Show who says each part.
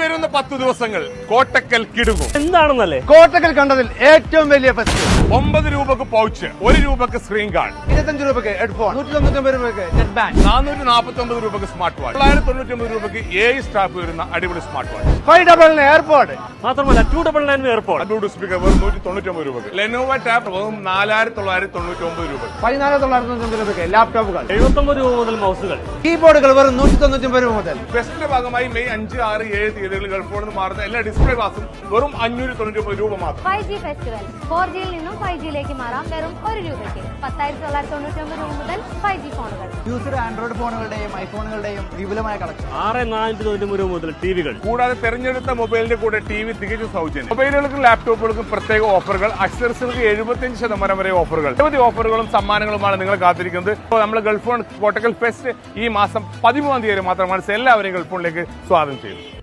Speaker 1: വരുന്ന 10 ദിവസങ്ങൾ കോട്ടക്കൽ കിടുങ്ങും.
Speaker 2: എന്താണെന്നല്ലേ
Speaker 3: കോട്ടക്കൽ കണ്ടതിൽ ഏറ്റവും വലിയ ഫെസ്റ്റ്.
Speaker 1: 9 രൂപക്ക് പൗച്ച്, 1 രൂപക്ക് സ്ക്രീൻ ഗാർഡ്,
Speaker 3: 25 രൂപയ്ക്ക് ഹെഡ്ഫോൺ, 199 രൂപയ്ക്ക് നെറ്റ് ബാങ്ക്,
Speaker 1: 449 രൂപക്ക് സ്മാർട്ട് വാച്ച്, 999 രൂപക്ക് 7 സ്റ്റാഫ് വരുന്ന അടിപൊളി സ്മാർട്ട് വാച്ച്,
Speaker 3: 599 എയർപോർട്ട്.
Speaker 2: മാത്രമല്ല 299 എയർപോർട്ട്,
Speaker 1: ബ്ലൂടൂത്ത് സ്പീക്കർ വെറും 199 രൂപക്ക്, ലെനോവ ടാബ് വെറും 4999 രൂപക്ക്,
Speaker 3: 1499 രൂപയ്ക്ക് ലാപ്ടോപ്പുകൾ,
Speaker 2: 79 രൂപ മുതൽ മൗസുകൾ,
Speaker 3: കീബോർഡുകൾ വെറും 199 രൂപ മുതൽ.
Speaker 1: ഫെസ്റ്റിന്റെ ഭാഗമായി മെയ് 5, 6, 7 തീയതികളിൽ ഗൾഫോണിൽ നിന്ന് മാറുന്ന എല്ലാ ഡിസ്പ്ലേ ഗ്ലാസും വെറും 599 രൂപ മാത്രം.
Speaker 4: 5G ഫെസ്റ്റിവൽ 4Gയിൽ നിന്നും 5Gയിലേക്ക് മാറാം വെറും 1 രൂപയ്ക്ക്. 10,999 രൂപ മുതൽ 5G ഫോണുകൾ.
Speaker 3: യൂസർ ആൻഡ്രോയിഡ് ഫോണുകളുടെയും ഐഫോണുകളുടെയും വിപുലമായ കളക്ഷൻ.
Speaker 2: 6,499 രൂപ മുതൽ ടിവികൾ.
Speaker 1: കൂടാതെ തെരഞ്ഞെടുത്ത മൊബൈലിന്റെ കൂടെ ടി വി തികച്ചും സൗജന്യം. മൊബൈലുകൾക്കും ലാപ്ടോപ്പുകൾക്കും പ്രത്യേക ഓഫറുകൾ, അക്സസറികൾക്ക് 75% വരെ ഓഫറുകൾ. നിരവധി ഓഫറുകളും സമ്മാനങ്ങളുമാണ് നിങ്ങളെ കാത്തിരിക്കുന്നത്. നമ്മൾ ഗൾഫ് ഫോൺ കോട്ടക്കൽ ഫെസ്റ്റ് ഈ മാസം 13 തീയതി മാത്രമാണ്. എല്ലാവരെയും ഗൾഫ് ഫോണിലേക്ക് സ്വാഗതം ചെയ്യുന്നു.